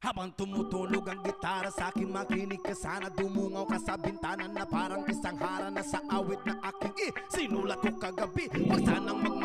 Habang tumutunog ang gitara sa akin, makinig ka sana. Dumungaw ka sa bintana na parang isang harana sa awit na aking sinulat ko kagabi. Huwag sanang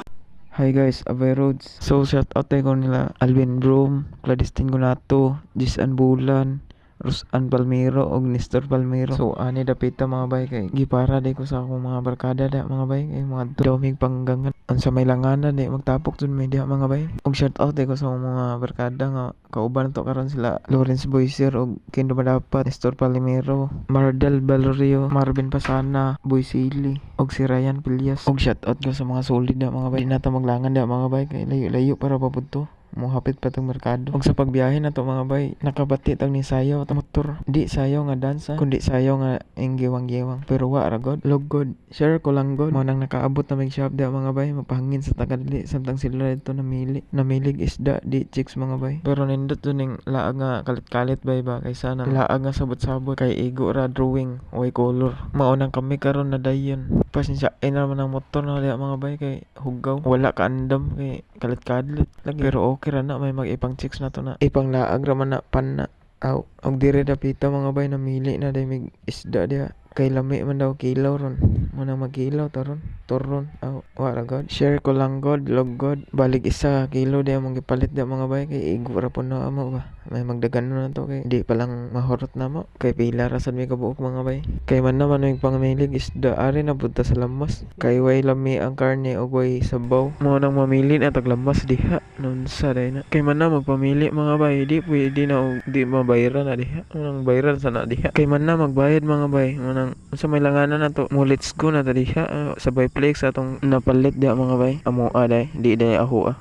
Hi guys, Abay Roads. So shout out tayo ko nila Alvin Broom, Cladistin Gunato, Jisan Bulan, Rosan Palmiro og Nestor Palmiro. So ani dapita mga bay kay gipara day ko sa akong mga barkada da mga bay kay mga doming panggangan unsa may langanan di magtapok dun may diha mga bay. Og shout out day ko sa akong mga barkada nga kauban to karon sila Lawrence Boyser og Kendo Madapat, Nestor Palmiro, Mardel Valerio, Marvin Pasana, Boy Silly og si Ryan Pilyas. Og shout out ko sa mga solid na mga bay. Di nata maglangan da mga bay kay layo-layo para papunto. Mohapit pa tong merkado. Og sa pagbiyahe na to mga bay, nakabati tag ni sayaw at motor. Di sayaw nga dansa, kundi sayaw nga ingiwang-giwang. Pero wa ra god, log god, share ko lang god. Mo nang nakaabot na may shop da mga bay, mapahangin sa tagadili samtang sila dito namilig isda di chicks mga bay. Pero nindot dun ning laag nga kalit-kalit bay ba kaysa nang laag nga sabot-sabot kay igo ra drawing way color. Maunang kami karon na dayon. Pasensya ay naman ang motor na diha mga bay kay hugaw. Wala ka andam kay kalit-kalit lagi. Pero okay ra na may mag-ipang chicks na to na. Ipang laag raman na pan na. Aw, og dire dapita mga bay namili na day mig isda dia. Kay lami man daw kilaw ron. Muna magkilaw taron. Turon. Aw, wala god. Share ko lang god, log god. Balik isa kilo dia mong gipalit da mga bay kay igo ra pud na amo ba. May magdagan na to kay di pa lang mahurot na mo. Kay pila ra sad may kabuok mga bay. Kay man naman may pangamilig isda ari na punta sa lamas. Kay way lami ang karne og way sabaw. Mo nang mamili na tag lamas diha. Nunsa day na. Kay man na magpamili mga bay di pwede na og di mabayaran na diha. Nang bayaran sana diha. Kay man na magbayad mga bay. Mo sa may langanan na to mo let's go na tadi ha sabay flex atong napalit dia mga bay amo aday di day aho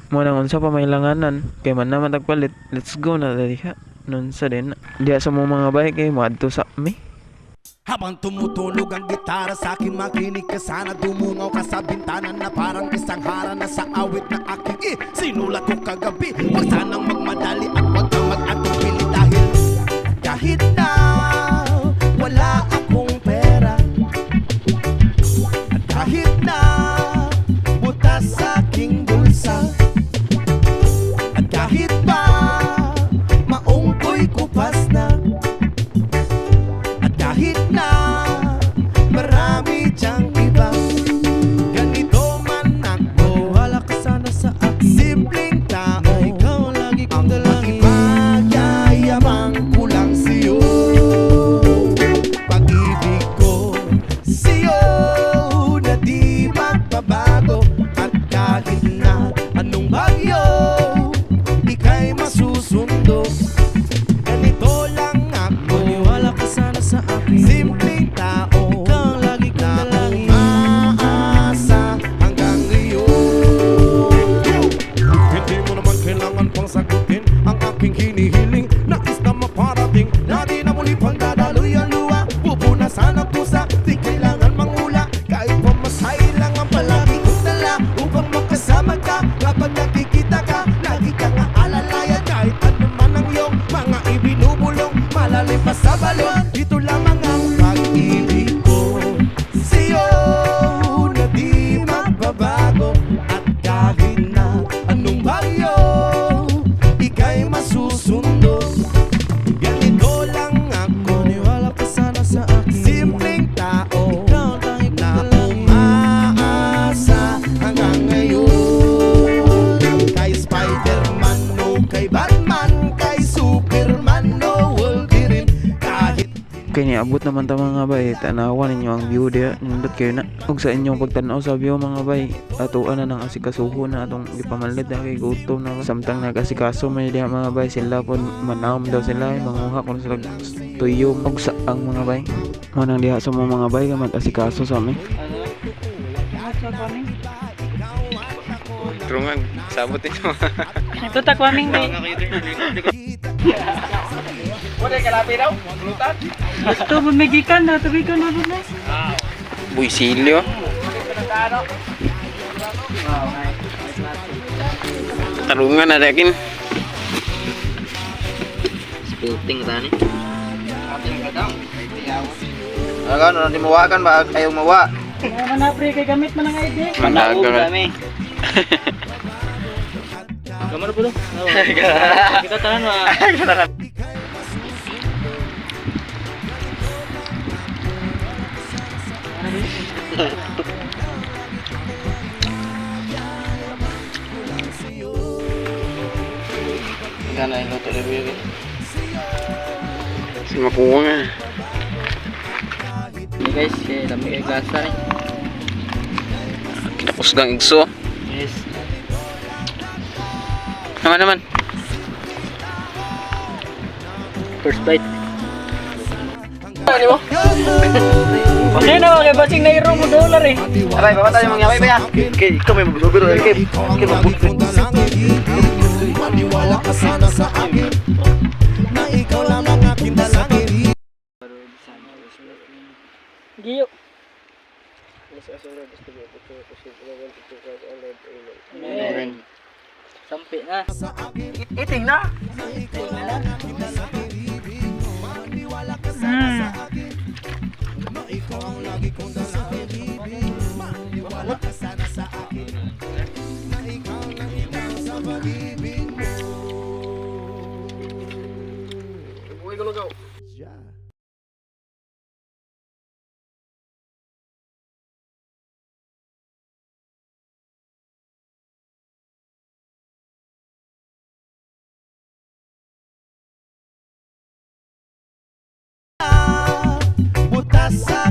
mo nang unsa pa may langanan kay man naman tagpalit let's go na tadi ha nun sa din dia sa mga bay kay moadto sa mi. Habang tumutunog ang gitara sa akin, makinig ka sana. Dumungaw ka sa bintana na parang isang harana sa awit na aking sinulat ko kagabi. Huwag sanang magmadali at huwag kang mag-atupili kahit na wala akong pera at kahit na butas sa aking bulsa at kahit pa maong ko'y kupas na at kahit na marami diyang iba, ganito man ako, wala ka sana sa akin. Simpleng tao, ikaw lagi kong dalangin. Ang magyayabang ko lang sa'yo, pag-ibig ko sa'yo na di magbabago. At kahit na anong bagyo, ika'y masusundo. Ganito lang ako, wala ka sana sa akin. Simpleng tao, ikaw lagi kong dalangin. Umaasa hanggang ngayon. Hindi mo naman kailangan pang sagutin ang aking hinihiling. Nais na maparating na di na muli pang dadaloy ang luha. Pupunasan ang pusa, di kailangan mangula. Kahit pamasahe lang ang palagi kong dala upang makasama ka. Kapag nakikita ka, lagi kang aalalayan. Kahit ano man ang iyong mga ibinubulong, malalim pa sa balon. Dito lamang ang pag-ibig ko sa'yo na di magbabago. At kahit na anong bagyo, ika'y masusundo. Ganito lang ako, niwala ka sana sa akin. Simpleng tao, ikaw lang na umaasa hanggang ngayon. Kay Spider-Man o kay Batman, kay Superman o Wolverine, kahit Kay niabot naman ta mga bay, tanawan ninyo ang view dia. Nindot kayo na. Ug sa inyong pagtanaw sa view mga bay, atuan na ng asikasuho na atong gipamalit na kay gutom na samtang nag-asikaso may diha mga bay sila pod manam daw sila manguha kun sila tuyom og sa ang mga bay. Mo nang diha sa mga bay ka mag-asikaso sa amin. Trungan, sabot ito. Nagtutak kaming day. Wala ka lapi daw, lutan. Gusto bumigikan na, tubigan na rin na. Boy Silio. Tarungan na dakin. Spilting tani. Ano nanti mawakan ba ayaw mawa? Kaya man na pre, kay gamit man ang ID. Managa kami. Kamar po to. Kita tahan wa. Gana yung luto libre. Si makuha nga. Ini guys, dami kay glasa ni. Kinapos gang igso. Yes. Naman. First bite. Ano mo? Kasi na kay basing na iro mo dollar eh. Abay, baba tayo mangyabay ba ya? Kay ikaw may magbubiro kay magbubiro. Maniwala ka sana sa akin na ikaw lang ang aking dalangin. Giyo. Amen. Sampai na. Iting na. Butas sa